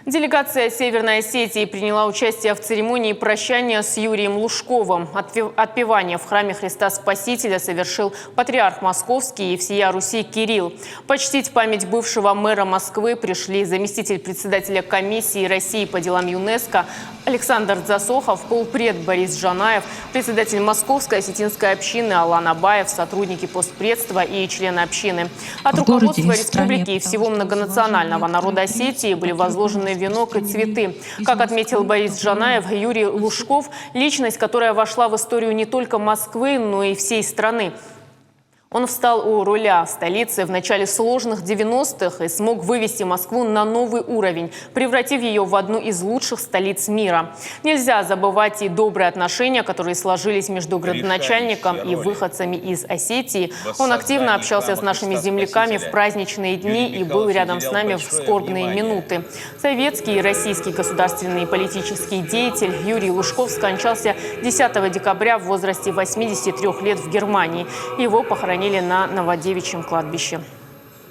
Делегация Северной Осетии приняла участие в церемонии прощания с Юрием Лужковым. Отпевание в храме Христа Спасителя совершил патриарх Московский и всея Руси Кирилл. Почтить память бывшего мэра Москвы пришли заместитель председателя комиссии России по делам ЮНЕСКО Александр Засохов, полпред Борис Жанаев, председатель Московской осетинской общины Алан Абаев, сотрудники постпредства и члены общины. От руководства республики и всего многонационального народа Осетии были возложены венок и цветы. Как отметил Борис Жанаев, Юрий Лужков – личность, которая вошла в историю не только Москвы, но и всей страны. Он встал у руля столицы в начале сложных 90-х и смог вывести Москву на новый уровень, превратив ее в одну из лучших столиц мира. Нельзя забывать и добрые отношения, которые сложились между градоначальником и выходцами из Осетии. Он активно общался с нашими земляками в праздничные дни и был рядом с нами в скорбные минуты. Советский и российский государственный и политический деятель Юрий Лужков скончался 10 декабря в возрасте 83 лет в Германии. Его похоронили на Новодевичьем кладбище.